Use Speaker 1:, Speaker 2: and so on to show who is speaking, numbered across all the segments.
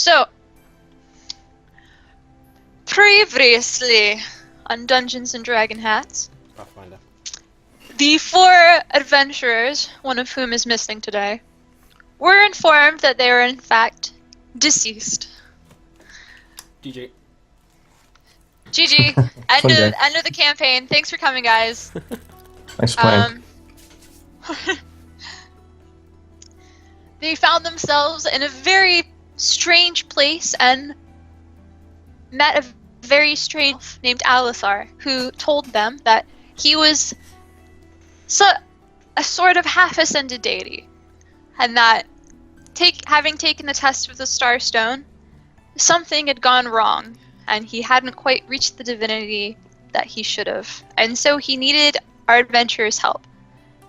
Speaker 1: So, previously on Dungeons and Dragon Hats,
Speaker 2: Pathfinder.
Speaker 1: the 4 adventurers, one of whom is missing today, were informed that they were in fact deceased.
Speaker 2: GG.
Speaker 1: GG. End of the campaign. Thanks for coming, guys.
Speaker 3: Thanks for playing.
Speaker 1: They found themselves in a very strange place and met a very strange named Alithar, who told them that he was a sort of half-ascended deity, and that having taken the test of the Starstone, something had gone wrong, and he hadn't quite reached the divinity that he should have, and so he needed our adventurers' help.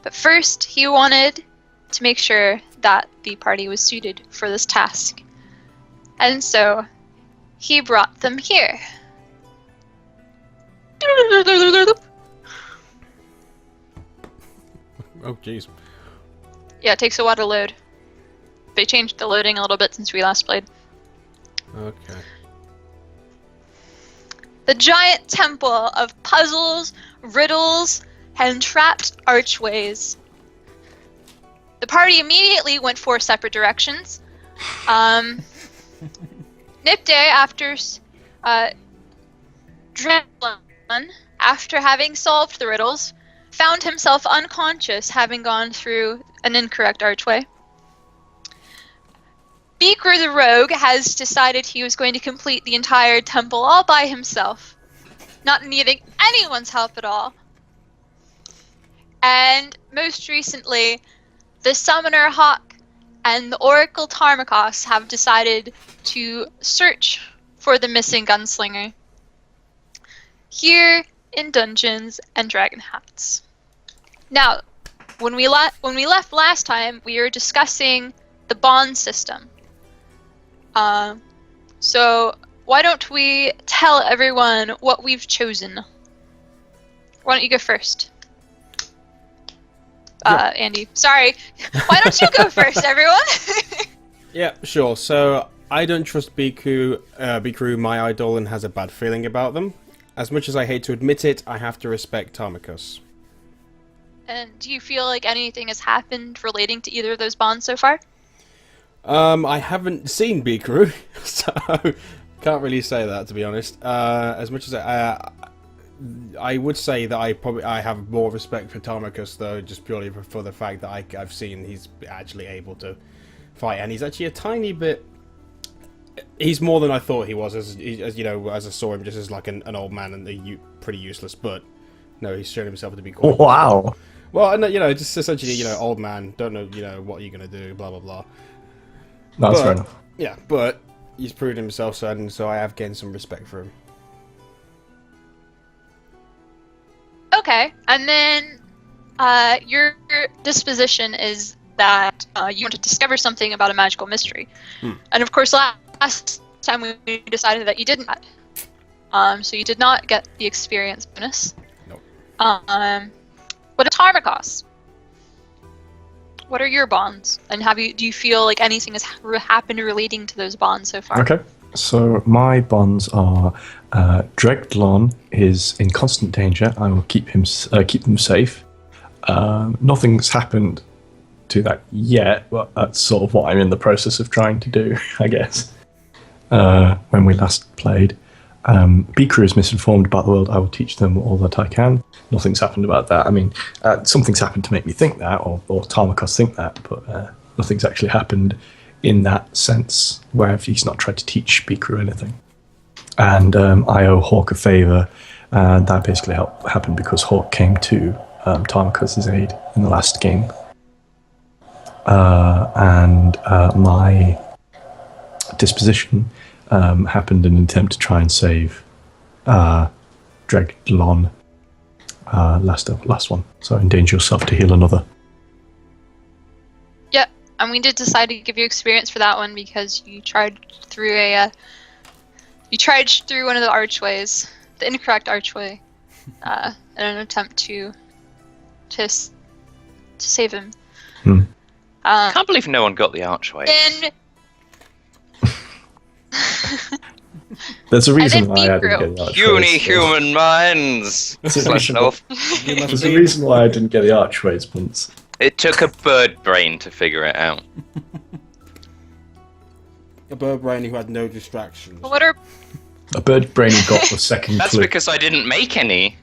Speaker 1: But first, he wanted to make sure that the party was suited for this task, and so he brought them here.
Speaker 2: Oh, jeez.
Speaker 1: Yeah, it takes a while to load. They changed the loading a little bit since we last played.
Speaker 2: Okay.
Speaker 1: The giant temple of puzzles, riddles, and trapped archways. The party immediately went 4 separate directions. Nipday, after Dremlin, after having solved the riddles, found himself unconscious, having gone through an incorrect archway. Beaker the Rogue has decided he was going to complete the entire temple all by himself, not needing anyone's help at all. And most recently, the Summoner Hawk and the Oracle Tarmakos have decided to search for the missing gunslinger here in Dungeons and Dragon Hats. Now, when we left last time, we were discussing the bond system. So why don't we tell everyone what we've chosen? Why don't you go first? Andy. Sorry. Why don't you go first, everyone?
Speaker 2: Yeah, sure. So, I don't trust Biku, my idol, and has a bad feeling about them. As much as I hate to admit it, I have to respect Tarmakos.
Speaker 1: And do you feel like anything has happened relating to either of those bonds so far?
Speaker 2: I haven't seen Biku, so can't really say that, to be honest. As much as I would say that I have more respect for Tarmakos, though, just purely for the fact that I've seen he's actually able to fight, and he's actually a tiny bit. He's more than I thought he was, as you know, as I saw him just as like an old man and pretty useless. But no, he's shown himself to be quite.
Speaker 3: Wow.
Speaker 2: Well, you know, just essentially, you know, old man, don't know, you know, what you're gonna do, blah blah blah.
Speaker 3: That's fair enough.
Speaker 2: Yeah, but he's proven himself, so I have gained some respect for him.
Speaker 1: Okay, and then your disposition is that you want to discover something about a magical mystery. And of course, last time we decided that you didn't. So you did not get the experience bonus.
Speaker 2: Nope.
Speaker 1: What a Tarmakos? What are your bonds? And do you feel like anything has happened relating to those bonds so far?
Speaker 3: Okay. So my bonds are Dregdlon is in constant danger. I will keep them safe. Nothing's happened to that yet, but that's sort of what I'm in the process of trying to do, I guess. When we last played, Beaker is misinformed about the world. I will teach them all that I can. Nothing's happened about that. I mean, something's happened to make me think that, or Tarmakos think that, but nothing's actually happened in that sense, where he's not tried to teach Beaker anything. And I owe Hawk a favour, and that basically happened because Hawk came to Tarmakos' aid in the last game. And my disposition happened in an attempt to try and save Dregdlon, last one. So endanger yourself to heal another.
Speaker 1: Yep, and we did decide to give you experience for that one because you charged through one of the archways, the incorrect archway, in an attempt to save him.
Speaker 4: I can't believe no one got the archway.
Speaker 1: And
Speaker 3: There's a reason
Speaker 1: then
Speaker 3: why I didn't
Speaker 1: Beaker.
Speaker 3: get the archways.
Speaker 4: Puny human minds.
Speaker 3: There's a
Speaker 4: Slash
Speaker 3: reason
Speaker 4: elf.
Speaker 3: There's a reason why I didn't get the archways once.
Speaker 4: It took a bird brain to figure it out.
Speaker 2: A bird brain who had no distractions.
Speaker 1: What are
Speaker 3: A bird brain got the second
Speaker 4: That's
Speaker 3: clue.
Speaker 4: because I didn't make any.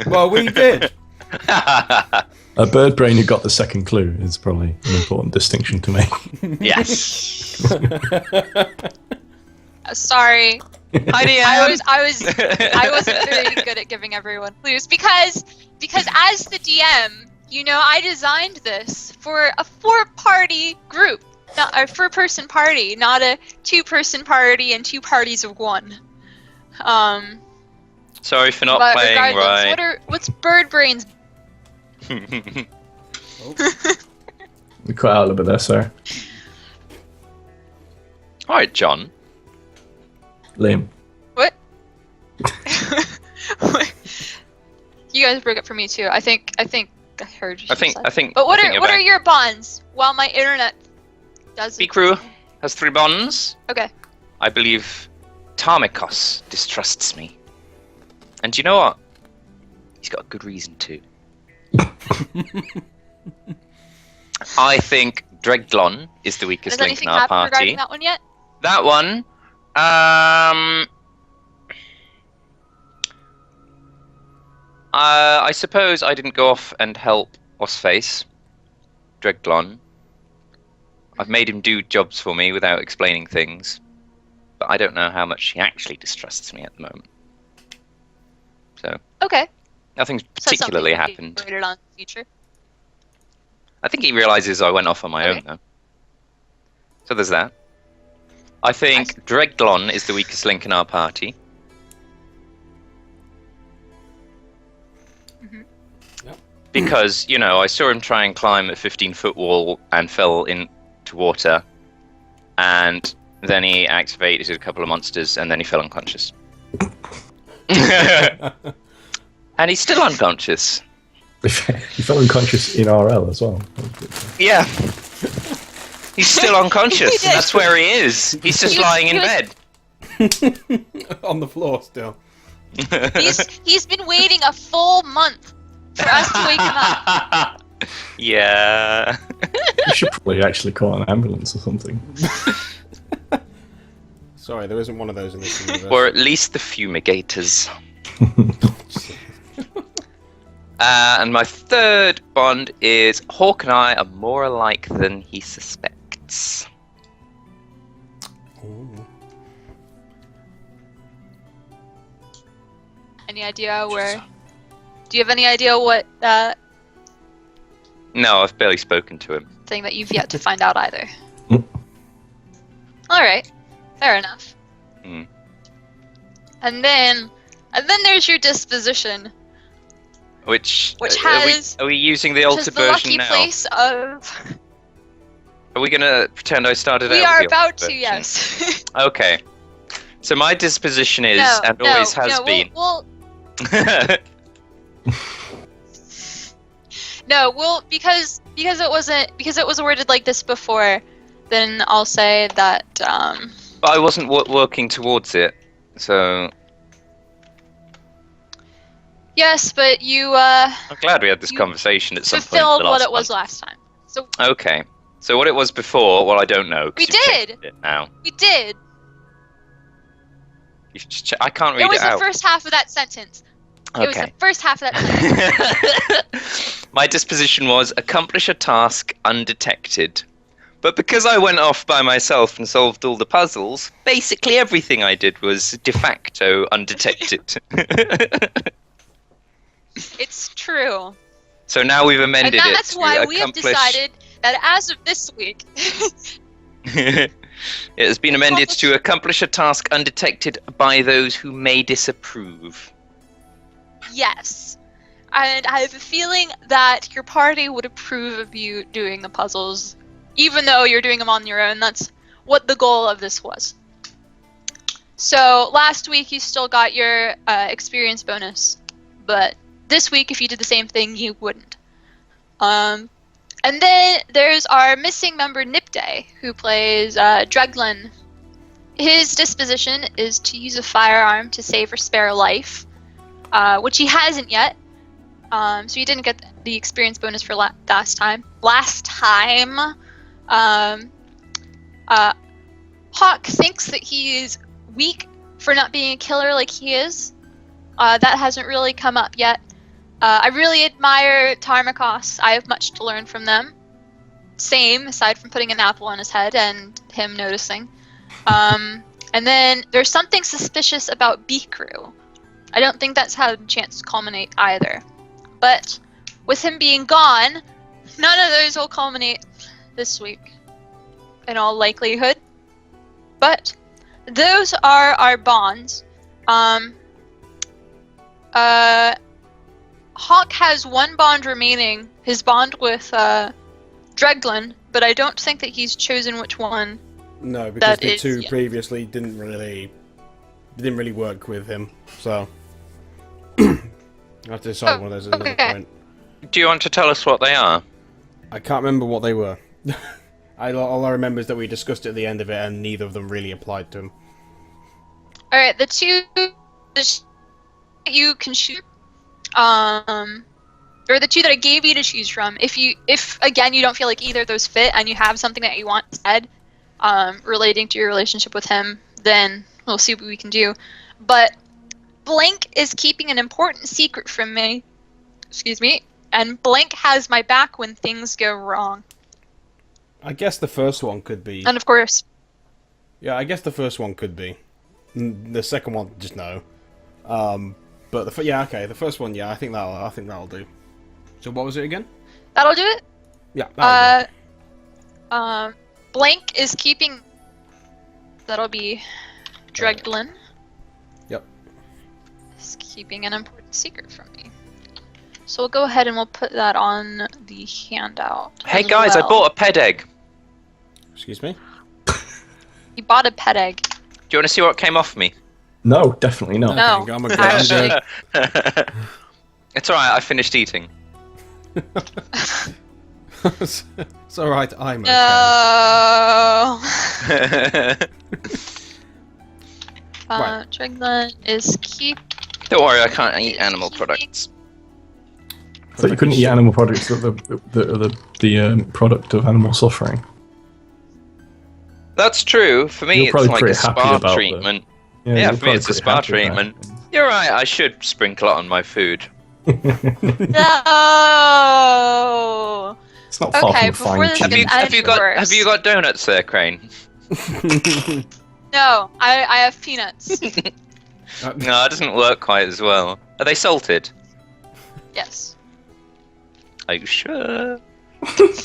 Speaker 2: Well, we did.
Speaker 3: A bird brain who got the second clue is probably an important distinction to make.
Speaker 4: Yes.
Speaker 1: sorry?
Speaker 4: Hi, Deanne.
Speaker 1: I wasn't very good at giving everyone clues because as the DM, I designed this for a 4-party group, not a 4-person party, not a 2-person party and 2 parties of 1.
Speaker 4: Sorry for not
Speaker 1: But
Speaker 4: playing
Speaker 1: regardless,
Speaker 4: right.
Speaker 1: what's bird brains?
Speaker 3: We cut out a little bit there, sorry.
Speaker 4: Alright, John.
Speaker 3: Liam.
Speaker 1: What? You guys broke up for me too. I think I heard you.
Speaker 4: I think.
Speaker 1: But what
Speaker 4: I think
Speaker 1: are your bonds? While my internet doesn't.
Speaker 4: B-Crew has 3 bonds.
Speaker 1: Okay.
Speaker 4: I believe Tarmikos distrusts me. And you know what? He's got a good reason to. I think Dregdlon is the weakest
Speaker 1: Has
Speaker 4: link
Speaker 1: anything
Speaker 4: in our
Speaker 1: happened
Speaker 4: party.
Speaker 1: regarding that one yet?
Speaker 4: That one, I suppose I didn't go off and help Osface, Dregdlon. I've made him do jobs for me without explaining things, but I don't know how much he actually distrusts me at the moment. So
Speaker 1: Okay.
Speaker 4: nothing's
Speaker 1: So something
Speaker 4: particularly
Speaker 1: to be
Speaker 4: happened.
Speaker 1: rated on in the future.
Speaker 4: I think he realizes I went off on my
Speaker 1: Okay.
Speaker 4: own though. So there's that. I think Dregdlon is the weakest link in our party.
Speaker 1: Mhm.
Speaker 2: Yep.
Speaker 4: Because, I saw him try and climb a 15-foot wall and fell into water. And then he activated a couple of monsters and then he fell unconscious. And he's still unconscious.
Speaker 3: He fell unconscious in RL as well.
Speaker 4: Yeah. He's still unconscious.
Speaker 1: He did.
Speaker 4: That's where he is. He's just
Speaker 1: He was-
Speaker 4: lying in
Speaker 1: he was-
Speaker 4: bed.
Speaker 2: On the floor still.
Speaker 1: He's been waiting a full month for us to wake him up.
Speaker 4: Yeah.
Speaker 3: You should probably actually call an ambulance or something.
Speaker 2: Sorry, there isn't one of those in this universe.
Speaker 4: Or at least the fumigators. And my third bond is Hawk and I are more alike than he suspects.
Speaker 2: Ooh.
Speaker 1: Any idea where? Do you have any idea what
Speaker 4: No, I've barely spoken to him.
Speaker 1: thing that you've yet to find out either?
Speaker 3: Mm.
Speaker 1: All right, fair enough.
Speaker 4: Mm.
Speaker 1: And then there's your disposition,
Speaker 4: Which
Speaker 1: has-
Speaker 4: are we using the
Speaker 1: which
Speaker 4: altered
Speaker 1: is the
Speaker 4: version
Speaker 1: lucky
Speaker 4: now?
Speaker 1: place of.
Speaker 4: Are we gonna pretend I started
Speaker 1: We
Speaker 4: out
Speaker 1: are
Speaker 4: with the
Speaker 1: about
Speaker 4: altered
Speaker 1: to,
Speaker 4: version?
Speaker 1: yes.
Speaker 4: Okay. So my disposition is,
Speaker 1: no,
Speaker 4: and
Speaker 1: no,
Speaker 4: always has
Speaker 1: no,
Speaker 4: been.
Speaker 1: because it was worded like this before, then I'll say that
Speaker 4: But I wasn't working towards it, so
Speaker 1: yes, but you
Speaker 4: I'm glad we had this
Speaker 1: You
Speaker 4: conversation at some point. in
Speaker 1: fulfilled
Speaker 4: the
Speaker 1: what
Speaker 4: last
Speaker 1: it was
Speaker 4: month.
Speaker 1: last time. So
Speaker 4: Okay. So what it was before, well, I don't know. 'cause
Speaker 1: We
Speaker 4: you've changed
Speaker 1: did.
Speaker 4: It now.
Speaker 1: we did.
Speaker 4: I can't read
Speaker 1: It was
Speaker 4: it out.
Speaker 1: the first half of that sentence. It was the
Speaker 4: Okay.
Speaker 1: first half of that sentence.
Speaker 4: My disposition was accomplish a task undetected. But because I went off by myself and solved all the puzzles, basically everything I did was de facto undetected.
Speaker 1: It's true.
Speaker 4: So now we've amended
Speaker 1: And
Speaker 4: it
Speaker 1: that's
Speaker 4: to
Speaker 1: why we have
Speaker 4: accomplish...
Speaker 1: decided that as of this week,
Speaker 4: It has been amended to accomplish a task undetected by those who may disapprove.
Speaker 1: yes. And I have a feeling that your party would approve of you doing the puzzles, even though you're doing them on your own. That's what the goal of this was. So last week you still got your experience bonus, but this week if you did the same thing, you wouldn't. And then there's our missing member Nipday, who plays Dreglin, his disposition is to use a firearm to save or spare a life, which he hasn't yet. So he didn't get the experience bonus for last time. Hawk thinks that he is weak for not being a killer like he is. That hasn't really come up yet. I really admire Tarmakos. I have much to learn from them. Same, aside from putting an apple on his head and him noticing. And then there's something suspicious about Bikru. I don't think that's had a chance to culminate either. But with him being gone, none of those will culminate this week, in all likelihood. But those are our bonds. Hawk has one bond remaining, his bond with Dreglin, but I don't think that he's chosen which one.
Speaker 2: No, because the two previously didn't really work with him, so I have to decide one of those at another point.
Speaker 4: Do you want to tell us what they are?
Speaker 2: I can't remember what they were. All I remember is that we discussed it at the end of it, and neither of them really applied to him.
Speaker 1: Alright, the two that you can shoot, or the two that I gave you to choose from, if again you don't feel like either of those fit, and you have something that you want said, relating to your relationship with him, then we'll see what we can do. But Blank is keeping an important secret from me. Excuse me. And Blank has my back when things go wrong.
Speaker 2: I guess the first one could be.
Speaker 1: And of course.
Speaker 2: Yeah, I guess the first one could be. The second one, just no. But the first one, yeah, I think that'll do. So what was it again?
Speaker 1: That'll do it.
Speaker 2: Yeah. That'll do.
Speaker 1: Blank is keeping. That'll be Dreglin.
Speaker 2: Yep.
Speaker 1: Is keeping an important secret from me. So we'll go ahead and we'll put that on the handout.
Speaker 4: Hey guys, I bought a pet egg.
Speaker 2: Excuse me?
Speaker 1: You bought a pet egg.
Speaker 4: Do you want to see what came off me?
Speaker 3: No, definitely not.
Speaker 1: No.
Speaker 2: Okay, I'm a grinder.
Speaker 4: It's alright, I finished eating.
Speaker 2: It's alright, I'm okay.
Speaker 1: No.
Speaker 2: Right.
Speaker 1: Dreglin is keep.
Speaker 4: Don't worry, I can't eat animal products.
Speaker 3: I thought you couldn't eat animal products that are the product of animal suffering.
Speaker 4: That's true. For me,
Speaker 3: You're
Speaker 4: it's
Speaker 3: probably
Speaker 4: like a
Speaker 3: pretty happy
Speaker 4: spa
Speaker 3: about
Speaker 4: treatment.
Speaker 3: you're
Speaker 4: Yeah, for me,
Speaker 3: probably
Speaker 4: it's a
Speaker 3: pretty
Speaker 4: spa
Speaker 3: happy about
Speaker 4: treatment. You're right, I should sprinkle it on my food.
Speaker 3: it.
Speaker 1: No.
Speaker 3: It's not far
Speaker 1: Okay,
Speaker 3: from
Speaker 1: before
Speaker 3: fine
Speaker 1: this
Speaker 3: cheese.
Speaker 1: gets
Speaker 4: Have you got donuts there, Crane?
Speaker 1: No, I have peanuts.
Speaker 4: No, it doesn't work quite as well. Are they salted?
Speaker 1: Yes.
Speaker 4: Are you sure?
Speaker 1: Because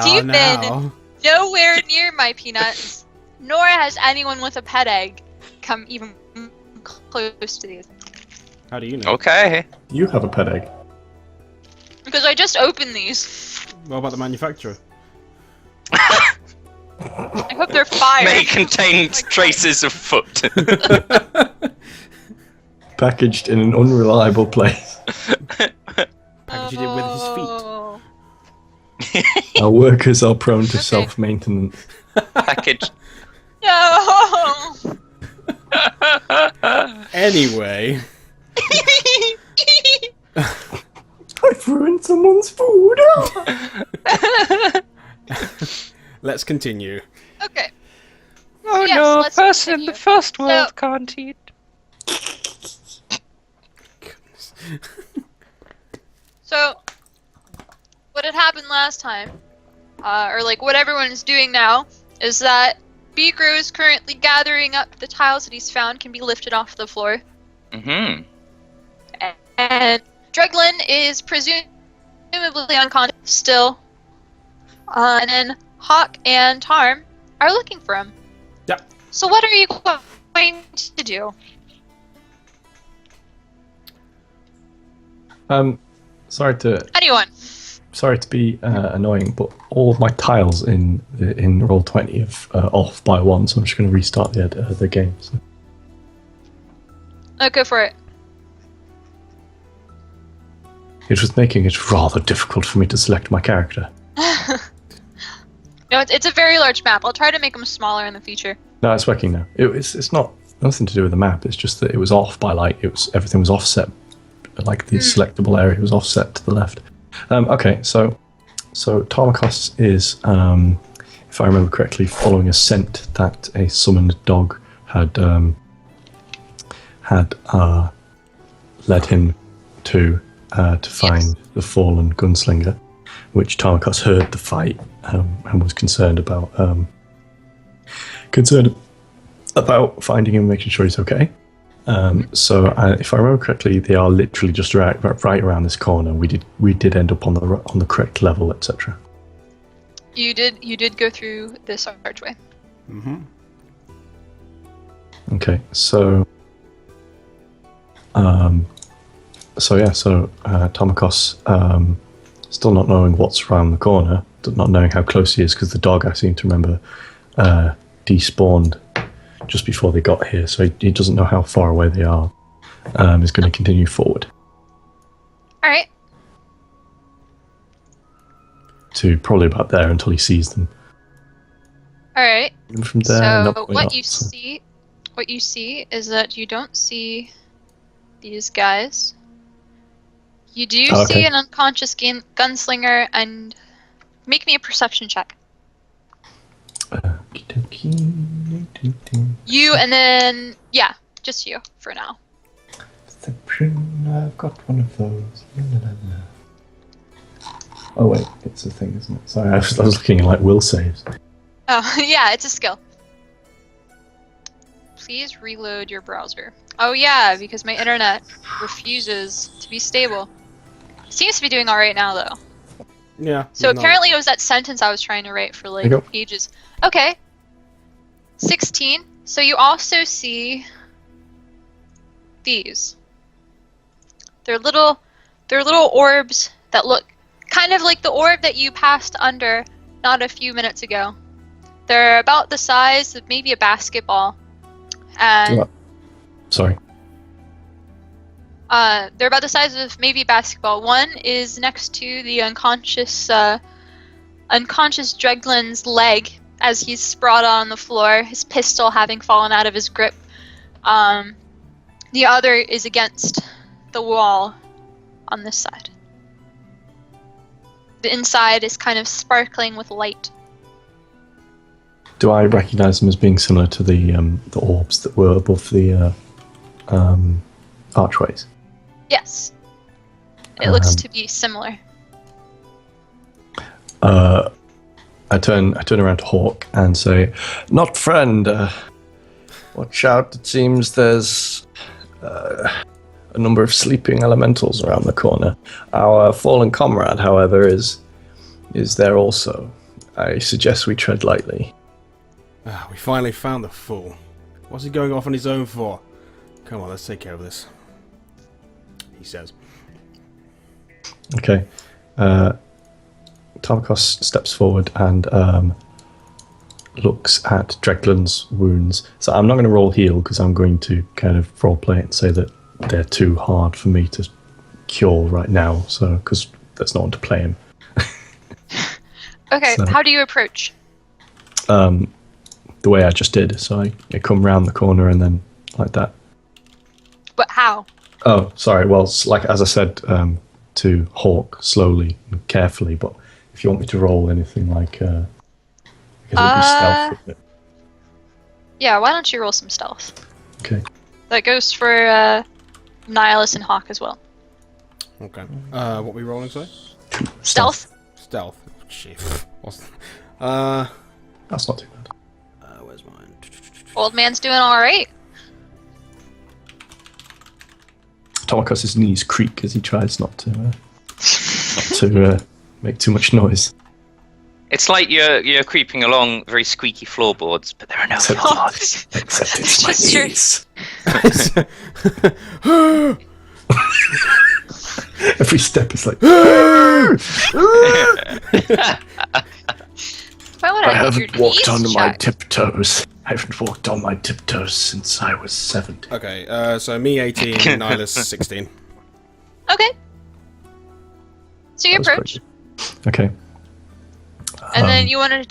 Speaker 1: you've been nowhere near my peanuts, nor has anyone with a pet egg come even close to these.
Speaker 2: How do you know?
Speaker 4: Okay.
Speaker 3: You have a pet egg.
Speaker 1: Because I just opened these.
Speaker 2: What about the manufacturer?
Speaker 1: I hope they're fire.
Speaker 4: May contain traces of foot.
Speaker 3: Packaged in an unreliable place.
Speaker 2: Packaged it with his feet.
Speaker 1: Oh.
Speaker 3: Our workers are prone to self-maintenance.
Speaker 4: Packaged.
Speaker 1: No.
Speaker 2: Anyway.
Speaker 3: I've ruined someone's food!
Speaker 2: Let's continue.
Speaker 1: Okay.
Speaker 4: Oh
Speaker 1: Yes,
Speaker 4: no,
Speaker 1: let's
Speaker 4: person in
Speaker 1: continue.
Speaker 4: the first world
Speaker 1: So-
Speaker 4: can't eat.
Speaker 1: So, what had happened last time, or like what everyone is doing now, is that Bigru is currently gathering up the tiles that he's found can be lifted off the floor,
Speaker 4: Mm-hmm.
Speaker 1: and Dreglin is presumably unconscious still, and then Hawk and Tarm are looking for him.
Speaker 2: Yeah.
Speaker 1: So what are you going to do? Anyone?
Speaker 3: Sorry to be annoying, but all of my tiles in Roll20 are off by one, so I'm just going to restart the game. So.
Speaker 1: Oh, go for it.
Speaker 3: It was making it rather difficult for me to select my character.
Speaker 1: No, it's a very large map. I'll try to make them smaller in the future.
Speaker 3: No, it's working now. It's not nothing to do with the map. It's just that it was off by everything was offset, like the selectable area was offset to the left. Okay, so Tarmakos is, if I remember correctly, following a scent that a summoned dog had led him to find the fallen gunslinger, which Tarmakos heard the fight and was concerned about finding him and making sure he's okay. So if I remember correctly, they are literally just right around this corner. We did end up on the correct level, etc.
Speaker 1: You did go through this archway.
Speaker 2: Mm-hmm.
Speaker 3: Okay, so Tarmakos, still not knowing what's around the corner, not knowing how close he is, because the dog, I seem to remember, despawned just before they got here, so he doesn't know how far away they are, is going to continue forward.
Speaker 1: Alright.
Speaker 3: To probably about there until he sees them.
Speaker 1: Alright.
Speaker 3: And from there,
Speaker 1: So
Speaker 3: probably
Speaker 1: what
Speaker 3: not,
Speaker 1: you see is that you don't see these guys. You do
Speaker 3: Oh,
Speaker 1: see
Speaker 3: okay.
Speaker 1: an unconscious gunslinger, and make me a perception check. You and then just you for now.
Speaker 3: I've got one of those. Oh wait, it's a thing, isn't it? Sorry, I was looking at like will saves.
Speaker 1: Oh, yeah, it's a skill. Please reload your browser. Oh yeah, because my internet refuses to be stable. Seems to be doing alright now though.
Speaker 2: Yeah.
Speaker 1: So
Speaker 2: no.
Speaker 1: apparently it was that sentence I was trying to write for
Speaker 3: There you go.
Speaker 1: ages. Okay. 16. So you also see these. They're little orbs that look kind of like the orb that you passed under not a few minutes ago. They're about the size of maybe a basketball. And
Speaker 3: Sorry.
Speaker 1: they're about the size of maybe a basketball. One is next to the unconscious Dreglin's leg as he's sprawled on the floor, his pistol having fallen out of his grip. The other is against the wall on this side. The inside is kind of sparkling with light.
Speaker 3: Do I recognise them as being similar to the orbs that were above the archways?
Speaker 1: Yes. It looks to be similar.
Speaker 3: I turn around to Hawk and say, "Not friend. Watch out! It seems there's a number of sleeping elementals around the corner. Our fallen comrade, however, is there also. I suggest we tread lightly."
Speaker 2: We finally found the fool. What's he going off on his own for? Come on, let's take care of this. He says.
Speaker 3: Okay. Tarmakos steps forward and looks at Dreglin's wounds. So I'm not going to roll heal because I'm going to kind of roleplay it and say that they're too hard for me to cure right now. So because that's not on to play him.
Speaker 1: Okay,
Speaker 3: So-
Speaker 1: how do you approach?
Speaker 3: The way I just did. So I come round the corner and then like that.
Speaker 1: But how?
Speaker 3: Oh, sorry. Well, like as I said to Hawk, slowly and carefully. But if you want me to roll anything like, I guess it'll be stealth. Wouldn't it?
Speaker 1: Yeah, why don't you roll some stealth?
Speaker 3: Okay.
Speaker 1: That goes for Nihilus and Hawk as well.
Speaker 2: Okay. What are we rolling, sorry?
Speaker 1: Stealth?
Speaker 2: Stealth. Oh, shit. What's...
Speaker 3: That's not too bad.
Speaker 2: Where's mine?
Speaker 1: Old man's doing alright.
Speaker 3: Tarmakos' knees creak as he tries not to make too much noise.
Speaker 4: It's like you're creeping along very squeaky floorboards, but there are no
Speaker 3: Except-
Speaker 4: floorboards.
Speaker 3: Except it's my
Speaker 1: Just your-
Speaker 3: knees. Every step is like.
Speaker 1: Why would
Speaker 3: I
Speaker 1: I have
Speaker 3: haven't
Speaker 1: your
Speaker 3: walked
Speaker 1: knees
Speaker 3: on my
Speaker 1: checked?
Speaker 3: tiptoes. I haven't walked on my tiptoes since I was 7.
Speaker 2: Okay, so me 18, Nihilus 16.
Speaker 1: Okay. So you
Speaker 3: That was
Speaker 1: approach,
Speaker 3: Okay.
Speaker 1: And then you wanted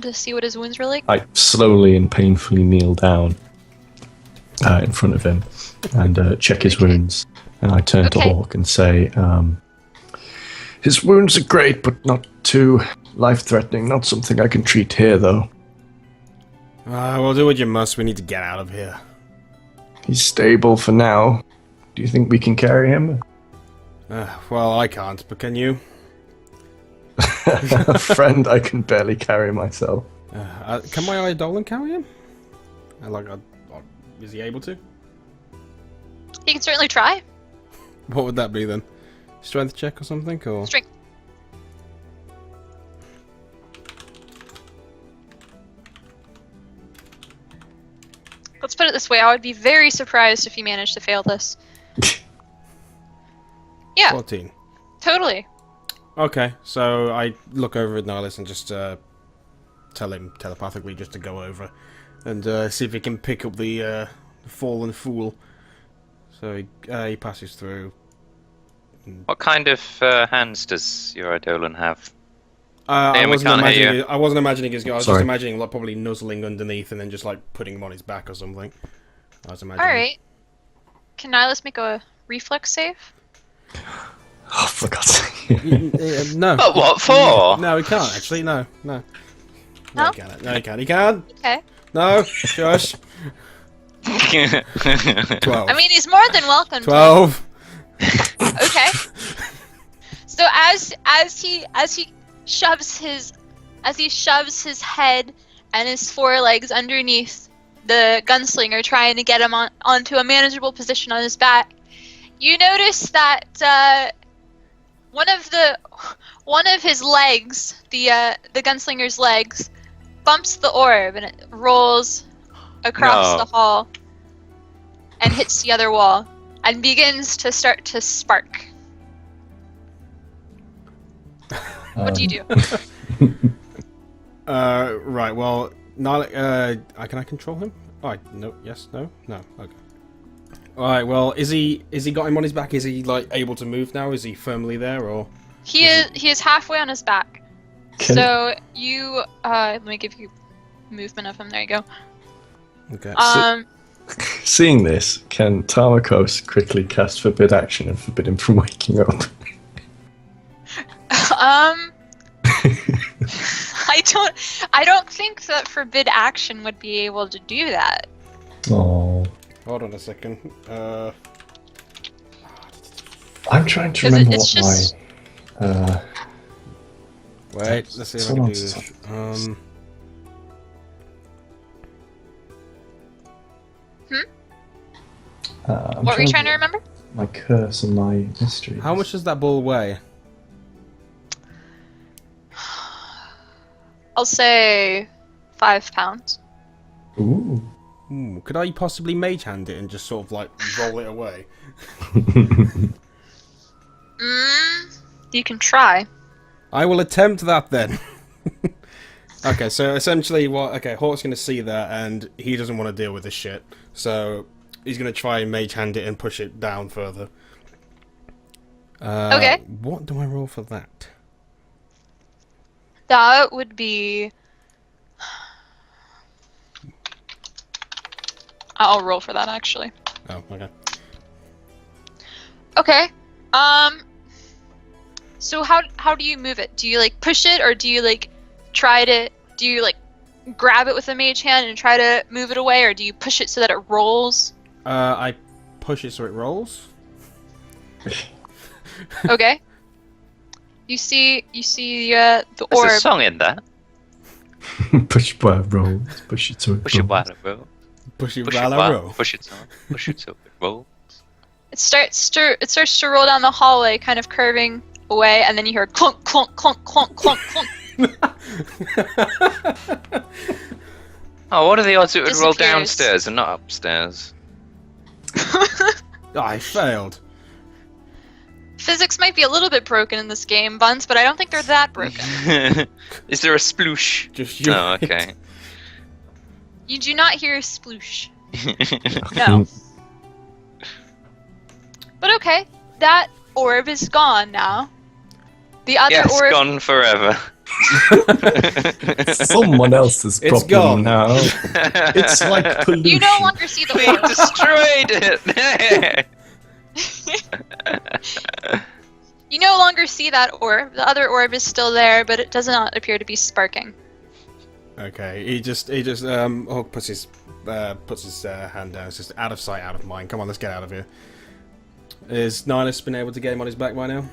Speaker 1: to see what his wounds were like?
Speaker 3: I slowly and painfully kneel down in front of him and check his wounds. And I turn to Hawk and say, his wounds are great, but not too life-threatening. Not something I can treat here, though.
Speaker 2: Well, do what you must. We need to get out of here.
Speaker 3: He's stable for now. Do you think we can carry him?
Speaker 2: Well, I can't, but can you?
Speaker 3: Friend, I can barely carry myself.
Speaker 2: Can my Eidolon carry him? Is he able to?
Speaker 1: He can certainly try.
Speaker 2: What would that be then? Strength check or something? Or?
Speaker 1: Strength. Let's put it this way, I would be very surprised if you managed to fail this. Yeah.
Speaker 2: 14.
Speaker 1: Totally.
Speaker 2: Okay, so I look over at Nihilus and just tell him telepathically just to go over and see if he can pick up the fallen fool. So he passes through.
Speaker 4: What kind of hands does your Eidolon have?
Speaker 2: I wasn't imagining. I wasn't imagining his. I was
Speaker 3: Sorry.
Speaker 2: just imagining like probably nuzzling underneath and then just like putting him on his back or something. I was imagining.
Speaker 1: All right. Can Nihilus make a reflex save?
Speaker 3: Oh, for God's sake.
Speaker 2: No.
Speaker 4: But what for?
Speaker 2: No, he can't actually. No.
Speaker 1: No?
Speaker 2: He can't. No, he can't. He can't.
Speaker 1: Okay.
Speaker 2: No. Shush. 12.
Speaker 1: I mean, he's more than welcome.
Speaker 2: 12.
Speaker 1: Okay. So as he shoves his head and his forelegs underneath the gunslinger, trying to get him onto a manageable position on his back, you notice that one of his legs, the gunslinger's legs, bumps the orb and it rolls across the hall and hits the other wall and begins to start to spark. What do you do?
Speaker 2: Right. Well, can I control him? Alright. No. Yes. No. No. Okay. Alright. Well, is he got him on his back? Is he like able to move now? Is he firmly there, or?
Speaker 1: He is halfway on his back. So you let me give you movement of him. There you go.
Speaker 2: Okay.
Speaker 3: Seeing this, can Tamakos quickly cast Forbid Action and forbid him from waking up?
Speaker 1: I don't think that Forbid Action would be able to do that.
Speaker 3: Oh.
Speaker 2: Hold on a second.
Speaker 3: I'm trying to
Speaker 1: 'Cause
Speaker 3: remember
Speaker 1: it's
Speaker 3: what
Speaker 1: just-
Speaker 3: my...
Speaker 2: Wait. Let's see if I can do this.
Speaker 1: What were you trying to remember?
Speaker 3: My curse and my mystery.
Speaker 2: How much does that ball weigh?
Speaker 1: I'll say 5 pounds.
Speaker 3: Ooh.
Speaker 2: Could I possibly mage hand it and just sort of like roll it away?
Speaker 1: You can try.
Speaker 2: I will attempt that then. Okay, so essentially Hawk's gonna see that and he doesn't want to deal with this shit. So he's gonna try and mage hand it and push it down further.
Speaker 1: Okay.
Speaker 2: What do I roll for that?
Speaker 1: That would be... I'll roll for that, actually.
Speaker 2: Oh, okay.
Speaker 1: Okay. So how do you move it? Do you like push it, or do you like do you like grab it with a mage hand and try to move it away, or do you push it so that it rolls?
Speaker 2: I push it so it rolls.
Speaker 1: Okay. You see the
Speaker 4: There's
Speaker 1: orb.
Speaker 4: a song in there.
Speaker 3: Push it while it rolls. Push it so it
Speaker 4: Push it
Speaker 3: rolls.
Speaker 4: while it rolls.
Speaker 2: Push it
Speaker 4: Push it
Speaker 2: while I
Speaker 4: while
Speaker 2: roll.
Speaker 4: push it so it rolls.
Speaker 1: It starts to roll down the hallway, kind of curving away, and then you hear clunk, clunk, clunk, clunk, clunk, clunk.
Speaker 4: Oh, what are the odds it would roll
Speaker 1: Disappears.
Speaker 4: downstairs and not upstairs?
Speaker 2: I failed.
Speaker 1: Physics might be a little bit broken in this game, Buns, but I don't think they're that broken.
Speaker 4: Is there a sploosh?
Speaker 2: Just you.
Speaker 4: Oh, okay.
Speaker 1: You do not hear a sploosh. No. But okay, that orb is gone now. The other
Speaker 4: Yes,
Speaker 1: orb.
Speaker 4: gone forever.
Speaker 3: Someone else's
Speaker 2: It's
Speaker 3: problem
Speaker 2: gone.
Speaker 3: now. It's like pollution.
Speaker 1: You no longer see the
Speaker 4: We
Speaker 1: orb.
Speaker 4: destroyed it.
Speaker 1: You no longer see that orb. The other orb is still there, but it does not appear to be sparking.
Speaker 2: Okay, he just Hawk puts his hand down. It's just out of sight, out of mind. Come on, let's get out of here. Is Nihilus been able to get him on his back by now?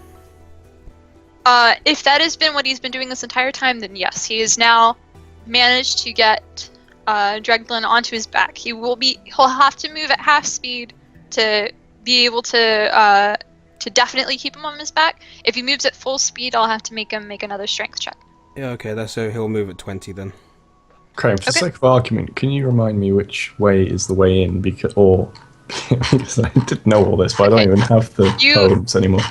Speaker 1: If that has been what he's been doing this entire time, then yes, he has now managed to get Dreglin onto his back. He'll have to move at half speed to be able to definitely keep him on his back. If he moves at full speed, I'll have to make him make another strength check.
Speaker 2: Yeah, okay, that's so he'll move at 20 then.
Speaker 3: Crane, for the
Speaker 1: Okay.
Speaker 3: sake of argument, can you remind me which way is the way in? Because I didn't know all this, but I don't
Speaker 1: Okay.
Speaker 3: even have the
Speaker 1: You-
Speaker 3: poems anymore.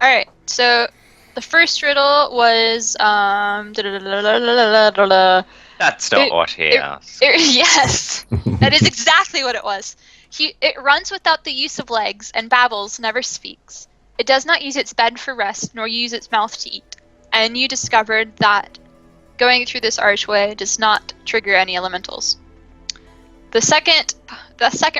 Speaker 1: Alright, so the first riddle was
Speaker 4: That's not what he asked.
Speaker 1: yes, that is exactly what it was. It runs without the use of legs and babbles, never speaks. It does not use its bed for rest, nor use its mouth to eat. And you discovered that going through this archway does not trigger any elementals. The second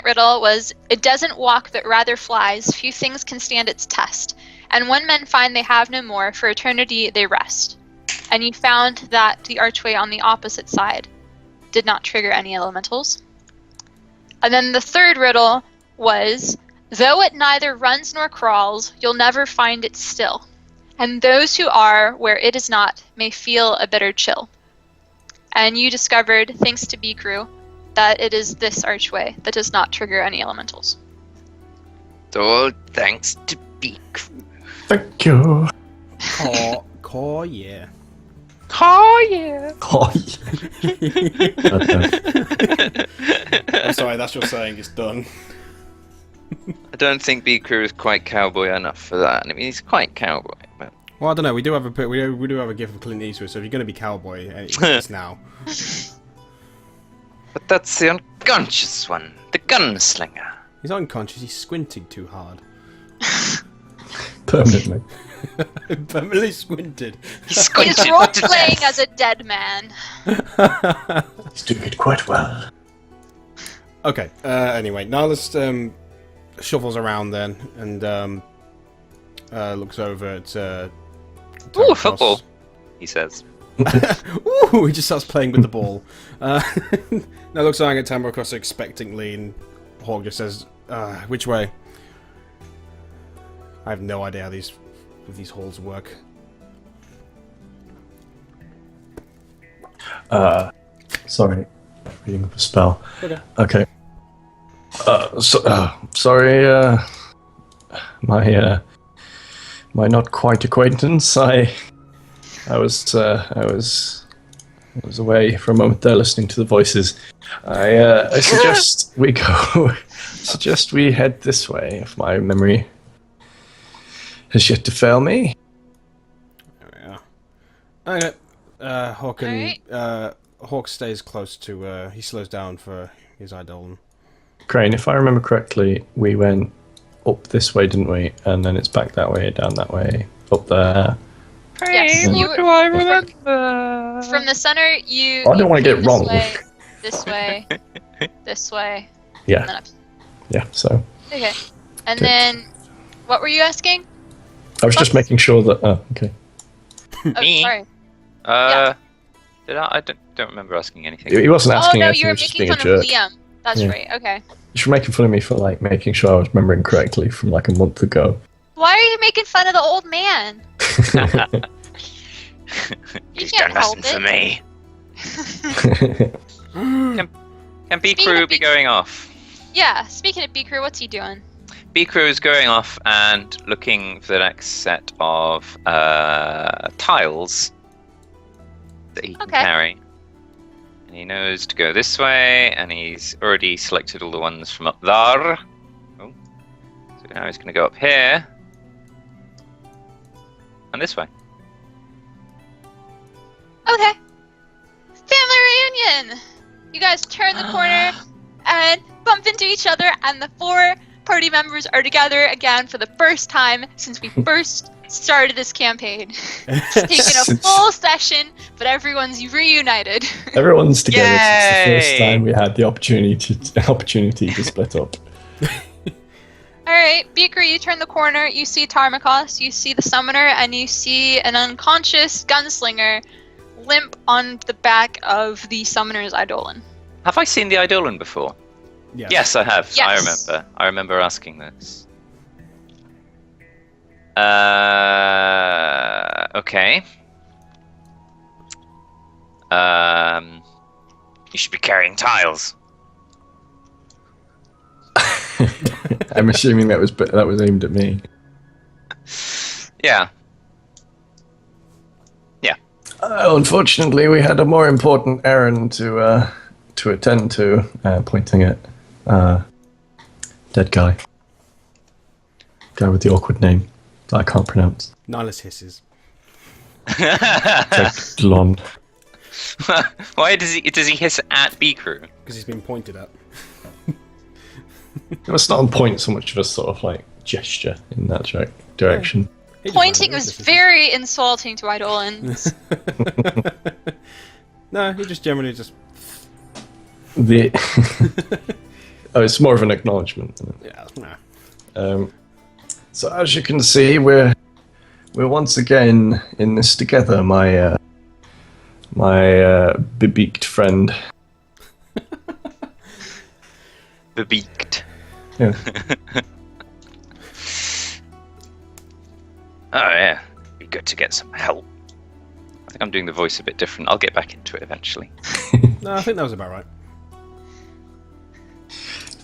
Speaker 1: riddle was, it doesn't walk but rather flies. Few things can stand its test. And when men find they have no more, for eternity they rest. And you found that the archway on the opposite side did not trigger any elementals. And then the third riddle was, though it neither runs nor crawls, you'll never find it still. And those who are where it is not may feel a bitter chill. And you discovered, thanks to B-Crew, that it is this archway that does not trigger any elementals.
Speaker 4: All thanks to Beak.
Speaker 3: Thank you.
Speaker 2: Caw, yeah.
Speaker 4: Oh yeah.
Speaker 3: Oh, yeah.
Speaker 2: I'm sorry, that's your saying, it's done.
Speaker 4: I don't think B Crew is quite cowboy enough for that. I mean, he's quite cowboy, but
Speaker 2: Well, I don't know, we do have a gift of Clint Eastwood, so if you're going to be cowboy, it's now.
Speaker 4: but that's the unconscious one, the gunslinger.
Speaker 2: He's unconscious, he's squinting too hard.
Speaker 3: Permanently.
Speaker 2: Permanently squinted.
Speaker 4: He's
Speaker 1: He's
Speaker 4: squinted
Speaker 1: role-playing as a dead man.
Speaker 3: He's doing it quite well.
Speaker 2: Okay, anyway, Nihilus shuffles around then and looks over at
Speaker 4: Ooh,
Speaker 2: Tavros.
Speaker 4: football, he says.
Speaker 2: Ooh, he just starts playing with the ball. Now looks down at Tambrocross expectantly, and Hawk just says, which way? I have no idea how these halls work.
Speaker 3: Sorry. Reading up a spell.
Speaker 2: Okay.
Speaker 3: Okay. Sorry, my not quite acquaintance. I was away for a moment there listening to the voices. I suggest we go. Suggest we head this way, if my memory has yet to fail me.
Speaker 2: There we are. Okay. Hawk and
Speaker 1: Alright.
Speaker 2: Hawk stays close to. He slows down for his idol.
Speaker 3: Crane, if I remember correctly, we went up this way, didn't we? And then it's back that way, down that way, up there.
Speaker 1: Yes,
Speaker 3: What
Speaker 1: you,
Speaker 4: do I remember?
Speaker 1: from the center, you.
Speaker 3: I don't want to
Speaker 1: came
Speaker 3: get wrong.
Speaker 1: This way, this way, and
Speaker 3: Yeah,
Speaker 1: then up.
Speaker 3: yeah. So
Speaker 1: Okay. And
Speaker 3: Good.
Speaker 1: then, what were you asking?
Speaker 3: I was just making sure that. Oh, okay.
Speaker 1: Oh,
Speaker 4: Me?
Speaker 1: sorry.
Speaker 4: Did I? I don't remember asking anything.
Speaker 3: He wasn't
Speaker 1: Oh
Speaker 3: asking
Speaker 1: no,
Speaker 3: anything.
Speaker 1: you
Speaker 3: He
Speaker 1: were
Speaker 3: was just
Speaker 1: making
Speaker 3: being a
Speaker 1: fun of
Speaker 3: jerk.
Speaker 1: Liam. That's
Speaker 3: Yeah.
Speaker 1: right. Okay.
Speaker 3: You're making fun of me for like making sure I was remembering correctly from like a month ago.
Speaker 1: Why are you making fun of the old man? You
Speaker 4: He's
Speaker 1: can't
Speaker 4: done
Speaker 1: help
Speaker 4: nothing
Speaker 1: it.
Speaker 4: for me. Can B Crew be going off?
Speaker 1: Yeah. Speaking of B-Crew, what's he doing?
Speaker 4: B Crew is going off and looking for the next set of tiles that he can
Speaker 1: Okay.
Speaker 4: carry. And he knows to go this way, and he's already selected all the ones from up there. Oh. So now he's going to go up here. And this way.
Speaker 1: Okay. Family reunion. You guys turn the corner and bump into each other, and the four party members are together again for the first time since we first started this campaign. It's taken a full session, but everyone's reunited.
Speaker 3: Everyone's together since the first
Speaker 4: Yay!
Speaker 3: time we had the opportunity to split up.
Speaker 1: Alright, Beaker, you turn the corner, you see Tarmakos, you see the summoner, and you see an unconscious gunslinger limp on the back of the summoner's Eidolon.
Speaker 4: Have I seen the Eidolon before? Yes, I have.
Speaker 1: Yes.
Speaker 4: I remember asking this. Okay. You should be carrying tiles.
Speaker 3: I'm assuming that was aimed at me.
Speaker 4: Yeah.
Speaker 3: Unfortunately, we had a more important errand to attend to. Pointing at dead guy with the awkward name that I can't pronounce.
Speaker 2: Nihilus hisses.
Speaker 3: Lon.
Speaker 4: Why does he hiss at B-Crew?
Speaker 2: Because he's been pointed at.
Speaker 3: It's not on point so much of a sort of like gesture in that direction.
Speaker 2: He just
Speaker 1: Pointing
Speaker 2: randomly
Speaker 1: was
Speaker 2: hisses.
Speaker 1: very insulting to Eidolons.
Speaker 2: No, he just generally just.
Speaker 3: The it's more of an acknowledgement. Isn't it?
Speaker 2: Yeah, no.
Speaker 3: So as you can see, we're once again in this together. My bebeaked friend.
Speaker 4: Bebeaked.
Speaker 3: Yeah.
Speaker 4: Oh yeah, be good to get some help. I think I'm doing the voice a bit different. I'll get back into it eventually.
Speaker 2: No, I think that was about right.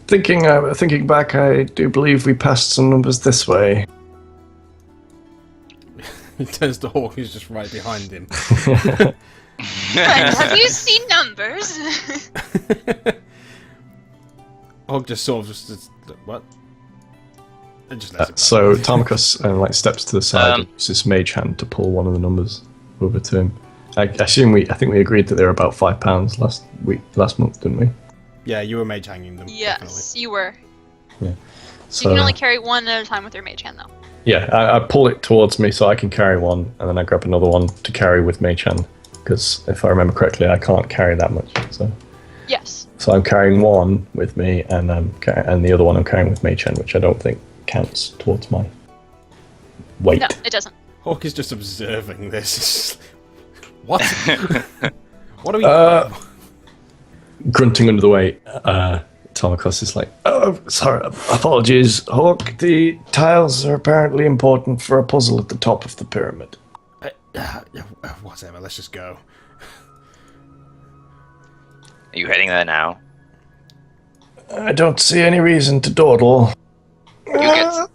Speaker 3: Thinking back, I do believe we passed some numbers this way.
Speaker 2: He turns to Hawk, who's just right behind him.
Speaker 1: Have you seen numbers?
Speaker 2: Hawk just sort of just what? And just lets it pass.
Speaker 3: So Tarmakos steps to the side and uses his mage hand to pull one of the numbers over to him. I think we agreed that they were about £5 last month, didn't we?
Speaker 2: Yeah, you were mage hanging them.
Speaker 1: Yes, you were.
Speaker 3: Yeah.
Speaker 1: So you can only carry one at a time with your mage hand, though.
Speaker 3: Yeah, I pull it towards me so I can carry one, and then I grab another one to carry with mage hand, because if I remember correctly, I can't carry that much.
Speaker 1: Yes.
Speaker 3: So I'm carrying one with me, and the other one I'm carrying with mage hand, which I don't think counts towards my weight.
Speaker 1: No, it doesn't.
Speaker 2: Hawk is just observing this. What? What are we?
Speaker 3: Grunting under the weight, Tarmakos is like, "Oh, sorry, apologies, Hawk. The tiles are apparently important for a puzzle at the top of the pyramid."
Speaker 2: Whatever. Let's just go.
Speaker 4: Are you heading there now?
Speaker 3: I don't see any reason to dawdle.
Speaker 4: You get.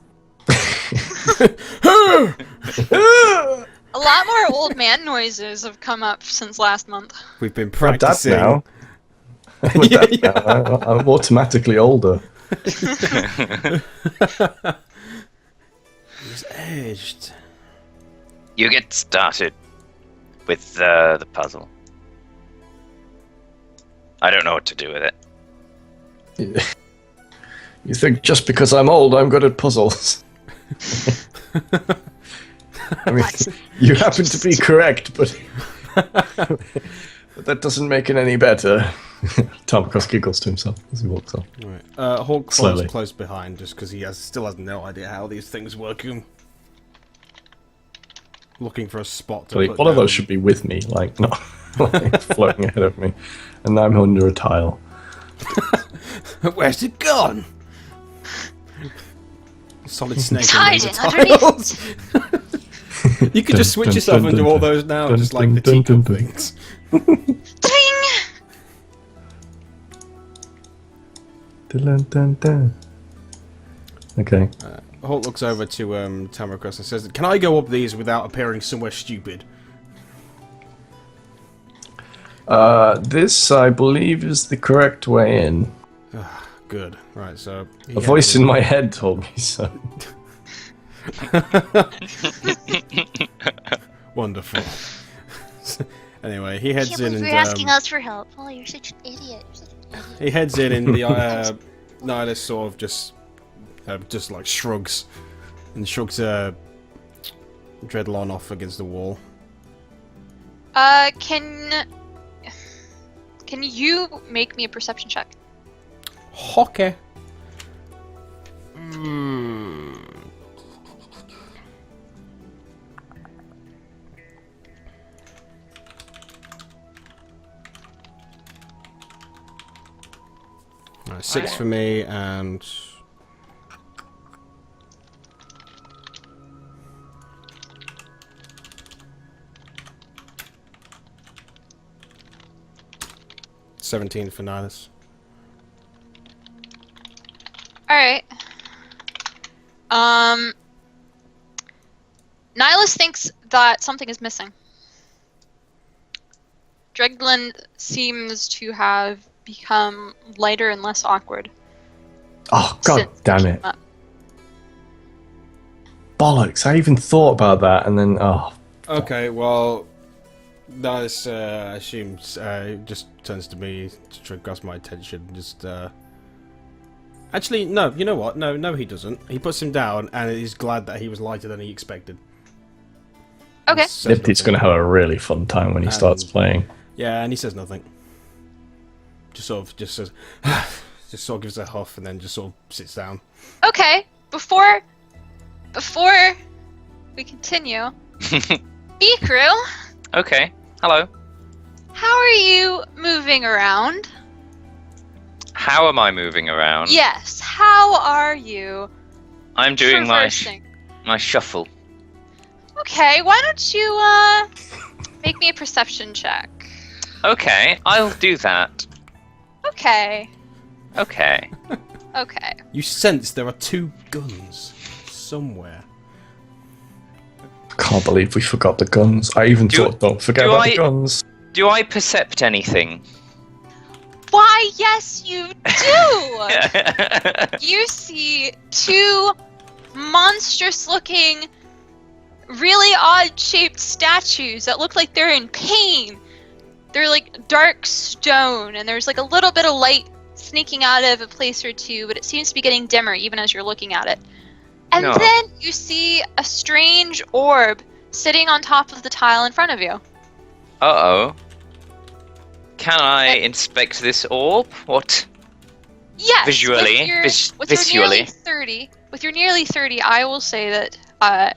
Speaker 1: A lot more old man noises have come up since last month.
Speaker 2: We've been
Speaker 3: I'm a dad
Speaker 2: practicing.
Speaker 3: now. I'm a dad now. I'm automatically older.
Speaker 2: He's aged.
Speaker 4: You get started with the puzzle. I don't know what to do with it.
Speaker 3: You think just because I'm old, I'm good at puzzles? I mean, you happen to be correct, but that doesn't make it any better. Tarmakos giggles to himself as he walks off.
Speaker 2: Right. Hawk follows
Speaker 3: Slowly.
Speaker 2: close behind just because he still has no idea how these things work. Looking for a spot to
Speaker 3: So
Speaker 2: put
Speaker 3: one of
Speaker 2: down.
Speaker 3: those should be with me, like not like floating ahead of me, and I'm under a tile.
Speaker 2: Where's it gone? Solid snake.
Speaker 1: It's
Speaker 2: under
Speaker 1: hiding
Speaker 2: the tiles. You could just switch yourself into all those now, just like the teacup things.
Speaker 1: Ding!
Speaker 3: Dun, dun, dun. Okay.
Speaker 2: Hawk looks over to Tamrakos and says, "Can I go up these without appearing somewhere stupid?"
Speaker 3: This, I believe, is the correct way in.
Speaker 2: Good. Right. So
Speaker 3: A voice in my head told me so.
Speaker 2: Wonderful. Anyway, he heads in and
Speaker 5: You're asking us for help. Oh, you're such an idiot.
Speaker 2: he heads in and the Nihilus sort of just just like shrugs Dreadlon off against the wall.
Speaker 1: Can you make me a perception check?
Speaker 2: Okay. Right, 6 for me and 17 for Nihilus.
Speaker 1: Alright. Nihilus thinks that something is missing. Dreglin seems to have become lighter and less awkward.
Speaker 3: Oh, god
Speaker 1: since
Speaker 3: damn
Speaker 1: he
Speaker 3: it.
Speaker 1: came up.
Speaker 3: Bollocks, I even thought about that and then, oh.
Speaker 2: Okay, well, Nihilus assumes, just turns to me to try to grasp my attention. Just, actually, no, you know what? No, he doesn't. He puts him down and is glad that he was lighter than he expected.
Speaker 1: Okay.
Speaker 3: Nifty's going to have a really fun time when he starts playing.
Speaker 2: Yeah, and he says nothing. Just says, just sort of gives a huff and then just sort of sits down.
Speaker 1: Okay. Before we continue, B-Crew,
Speaker 4: Okay. Hello.
Speaker 1: how are you moving around?
Speaker 4: How am I moving around?
Speaker 1: Yes, how are you
Speaker 4: I'm doing my
Speaker 1: traversing?
Speaker 4: my shuffle.
Speaker 1: Okay, why don't you make me a perception check?
Speaker 4: Okay, I'll do that.
Speaker 1: Okay.
Speaker 4: Okay.
Speaker 1: Okay.
Speaker 2: You sense there are 2 guns somewhere.
Speaker 3: Can't believe we forgot the guns. I even thought, don't forget
Speaker 4: do
Speaker 3: about
Speaker 4: I-
Speaker 3: the guns.
Speaker 4: Do I percept anything?
Speaker 1: Why, yes, you do! You see 2 monstrous-looking, really odd-shaped statues that look like they're in pain. They're like dark stone, and there's like a little bit of light sneaking out of a place or two, but it seems to be getting dimmer even as you're looking at it. And
Speaker 4: No.
Speaker 1: then you see a strange orb sitting on top of the tile in front of you.
Speaker 4: Uh-oh. Can I inspect this orb? What?
Speaker 1: Yes.
Speaker 4: Visually?
Speaker 1: With your
Speaker 4: Visually?
Speaker 1: nearly 30, I will say that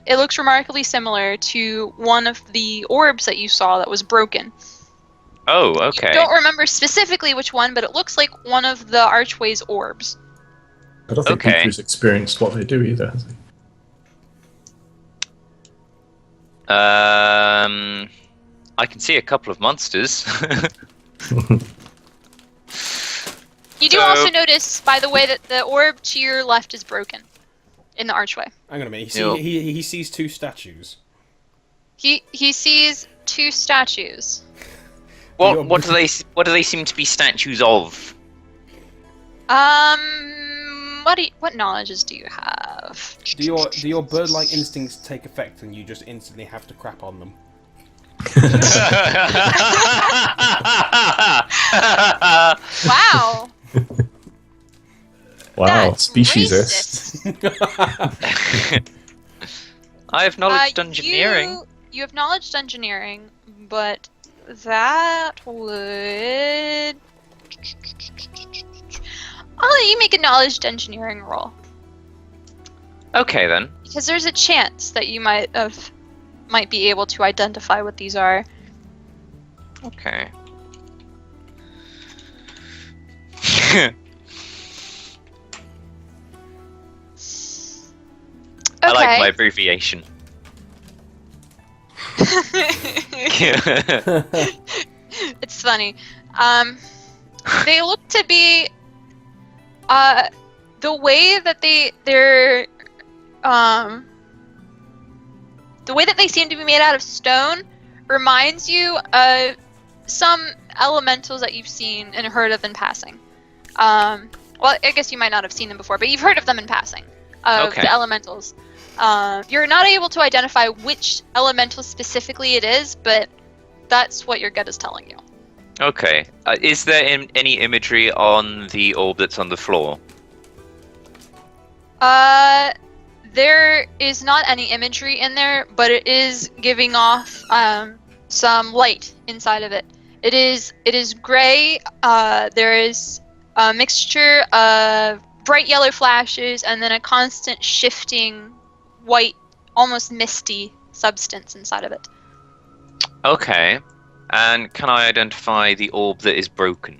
Speaker 1: it looks remarkably similar to one of the orbs that you saw that was broken.
Speaker 4: Oh, okay.
Speaker 1: You don't remember specifically which one, but it looks like one of the archway's orbs.
Speaker 3: I don't think
Speaker 4: Okay.
Speaker 3: Beaker's experienced what they do either, has he?
Speaker 4: I can see a couple of monsters.
Speaker 1: You do
Speaker 4: So-
Speaker 1: also notice, by the way, that the orb to your left is broken in the archway.
Speaker 2: Hang on a minute.
Speaker 4: Yo.
Speaker 2: He sees 2 statues.
Speaker 1: He sees 2 statues.
Speaker 4: What do they seem to be statues of?
Speaker 1: What knowledges do you have?
Speaker 2: Do your bird-like instincts take effect and you just instantly have to crap on them?
Speaker 1: Wow.
Speaker 3: Wow,
Speaker 1: That's
Speaker 3: speciesist.
Speaker 1: racist.
Speaker 4: I have knowledge engineering.
Speaker 1: You have knowledge engineering, but that would. I'll let you make a knowledge engineering roll
Speaker 4: Okay then.
Speaker 1: because there's a chance that you might be able to identify what these are.
Speaker 4: Okay. I like my abbreviation.
Speaker 1: It's funny. They look to be the way that the way that they seem to be made out of stone reminds you of some elementals that you've seen and heard of in passing. Well, I guess you might not have seen them before, but you've heard of them in passing.
Speaker 4: Okay.
Speaker 1: The elementals. You're not able to identify which elemental specifically it is, but that's what your gut is telling you.
Speaker 4: Okay. Is there any imagery on the orb that's on the floor?
Speaker 1: There is not any imagery in there, but it is giving off some light inside of it. It is gray. There is a mixture of bright yellow flashes and then a constant shifting white, almost misty substance inside of it.
Speaker 4: Okay. And can I identify the orb that is broken?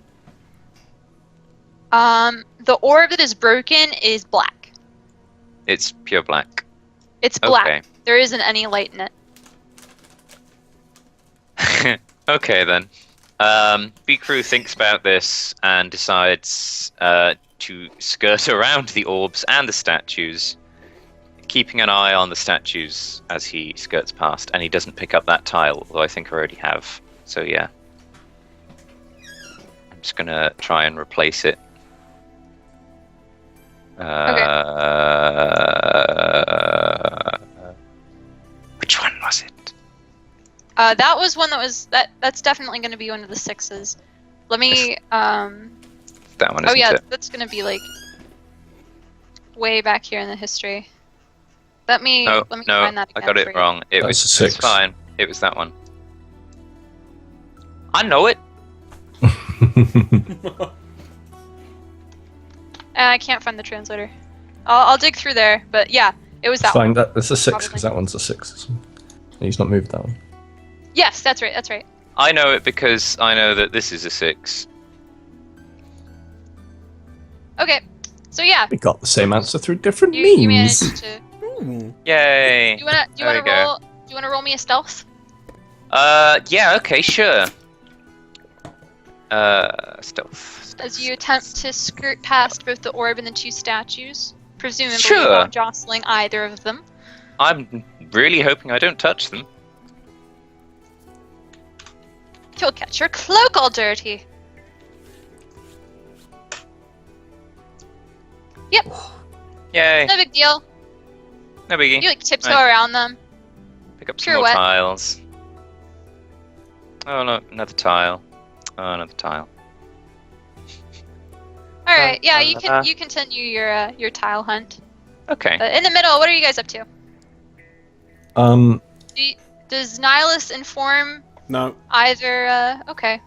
Speaker 1: The orb that is broken is black.
Speaker 4: It's pure black.
Speaker 1: It's black.
Speaker 4: Okay.
Speaker 1: There isn't any light in it.
Speaker 4: Okay then. B-Crew thinks about this and decides to skirt around the orbs and the statues, keeping an eye on the statues as he skirts past, and he doesn't pick up that tile, although I think I already have. So yeah. I'm just gonna try and replace it. Which one was it?
Speaker 1: That was one that was that's definitely going to be one of the 6s. Let me
Speaker 4: That one.
Speaker 1: oh yeah,
Speaker 4: it?
Speaker 1: that's going to be like way back here in the history. Let me
Speaker 4: No,
Speaker 1: find that again.
Speaker 4: I got it
Speaker 1: for you.
Speaker 4: wrong. It
Speaker 3: That's
Speaker 4: was
Speaker 3: a 6.
Speaker 4: It's fine. It was that one. I know it.
Speaker 1: I can't find the translator. I'll dig through there, but yeah, it was that one.
Speaker 3: Fine, that's a 6
Speaker 1: Probably.
Speaker 3: because that one's a 6. He's not moved that one.
Speaker 1: Yes, that's right. That's right.
Speaker 4: I know it because I know that this is a 6.
Speaker 1: Okay, so yeah,
Speaker 3: We got the same answer through different
Speaker 1: you
Speaker 3: means.
Speaker 1: managed to.
Speaker 4: Yay!
Speaker 1: Do you wanna
Speaker 4: There we go.
Speaker 1: roll? Do you wanna roll me a stealth?
Speaker 4: Yeah, okay, sure. Stealth.
Speaker 1: As you attempt to skirt past both the orb and the 2 statues, presumably
Speaker 4: Sure.
Speaker 1: not jostling either of them.
Speaker 4: I'm really hoping I don't touch them.
Speaker 1: You'll get your cloak all dirty. Yep,
Speaker 4: Yay!
Speaker 1: no big deal.
Speaker 4: No biggie.
Speaker 1: You like tiptoe
Speaker 4: Right.
Speaker 1: around them.
Speaker 4: Pick up some more
Speaker 1: pirouette.
Speaker 4: tiles. Oh no, another tile. Oh, another tile.
Speaker 1: All right, yeah, you continue your tile hunt.
Speaker 4: Okay.
Speaker 1: In the middle, what are you guys up to? Does Nihilus inform
Speaker 2: No.
Speaker 1: either? Okay.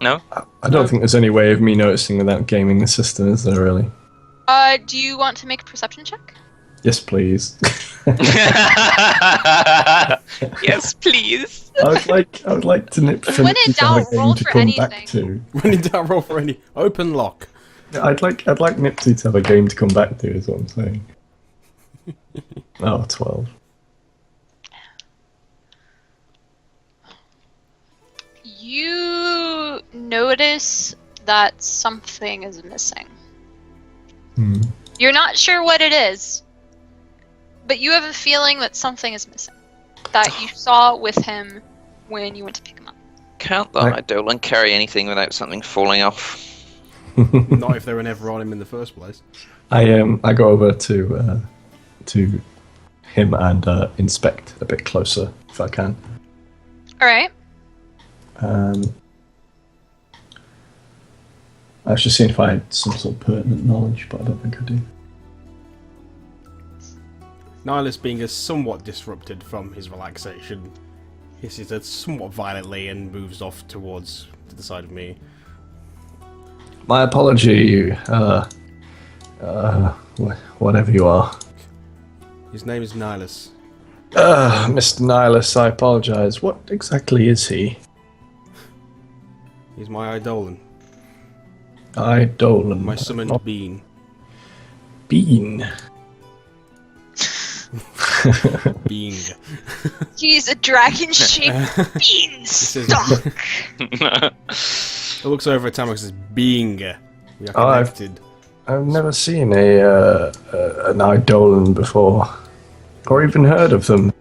Speaker 4: No?
Speaker 3: I don't think there's any way of me noticing without gaming the system, is there really?
Speaker 1: Do you want to make a perception check?
Speaker 3: Yes, please.
Speaker 4: Yes, please.
Speaker 3: I would like to nip for
Speaker 1: When
Speaker 3: Nip
Speaker 1: in
Speaker 3: to have a
Speaker 1: doubt, roll
Speaker 3: game to
Speaker 1: for
Speaker 3: come
Speaker 1: anything.
Speaker 3: back to.
Speaker 2: When in doubt, roll for any open lock.
Speaker 3: I'd like Nipsey to have a game to come back to, is what I'm saying. Oh, 12.
Speaker 1: You notice that something is missing.
Speaker 3: Hmm.
Speaker 1: You're not sure what it is, but you have a feeling that something is missing that you saw with him when you went to pick him up.
Speaker 4: Can't the Eidolon carry anything without something falling off?
Speaker 2: Not if they were never on him in the first place.
Speaker 3: I go over to him and inspect a bit closer if I can.
Speaker 1: All right.
Speaker 3: I was just seeing if I had some sort of pertinent knowledge, but I don't think I do.
Speaker 2: Nihilus, being somewhat disrupted from his relaxation, hisses it somewhat violently and moves off towards to the side of me.
Speaker 3: My apology, whatever you are.
Speaker 2: His name is Nihilus.
Speaker 3: Mr. Nihilus, I apologize. What exactly is he?
Speaker 2: He's my Eidolon,
Speaker 3: Eidolon.
Speaker 2: my summoned being.
Speaker 3: Bean.
Speaker 2: Being.
Speaker 1: He's a dragon-shaped beanstalk.
Speaker 2: It looks over at Tamara and says, "Being, we are
Speaker 3: Oh,
Speaker 2: connected."
Speaker 3: I've never seen an Eidolon before, or even heard of them.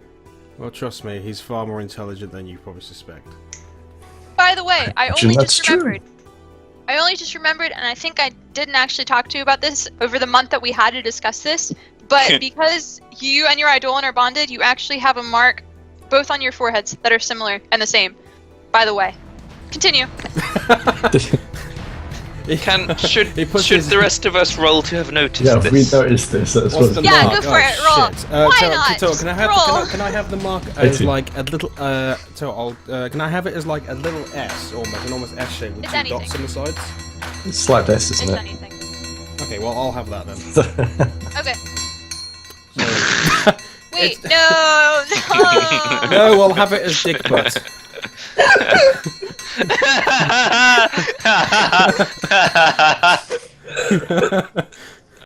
Speaker 2: Well, trust me, he's far more intelligent than you probably suspect.
Speaker 1: By the way, I
Speaker 3: Imagine
Speaker 1: only
Speaker 3: that's
Speaker 1: just
Speaker 3: true.
Speaker 1: remembered. I only just remembered, and I think I didn't actually talk to you about this over the month that we had to discuss this, but because you and your Eidolon are bonded, you actually have a mark both on your foreheads that are similar and the same. By the way. Continue.
Speaker 4: Should
Speaker 2: He puts
Speaker 4: should
Speaker 2: his-
Speaker 4: the rest of us roll to have noticed
Speaker 3: Yeah, we
Speaker 4: this?
Speaker 3: noticed this. That's
Speaker 2: What's
Speaker 3: what
Speaker 2: the
Speaker 1: Yeah,
Speaker 2: mark?
Speaker 1: go for it, roll.
Speaker 2: Shit.
Speaker 1: Why not?
Speaker 2: Can I have
Speaker 1: Roll.
Speaker 2: can I have the mark as
Speaker 3: 18.
Speaker 2: like a little can I have it as like a little S, almost an almost S shape with
Speaker 1: It's
Speaker 2: two
Speaker 1: anything.
Speaker 2: dots on the sides?
Speaker 3: It's slight S,
Speaker 1: It's
Speaker 3: isn't it?
Speaker 1: anything.
Speaker 2: Okay, well I'll have that then.
Speaker 1: Okay.
Speaker 2: So-
Speaker 1: Wait,
Speaker 2: It's-
Speaker 1: no, no.
Speaker 2: No, I'll have it as dick butt.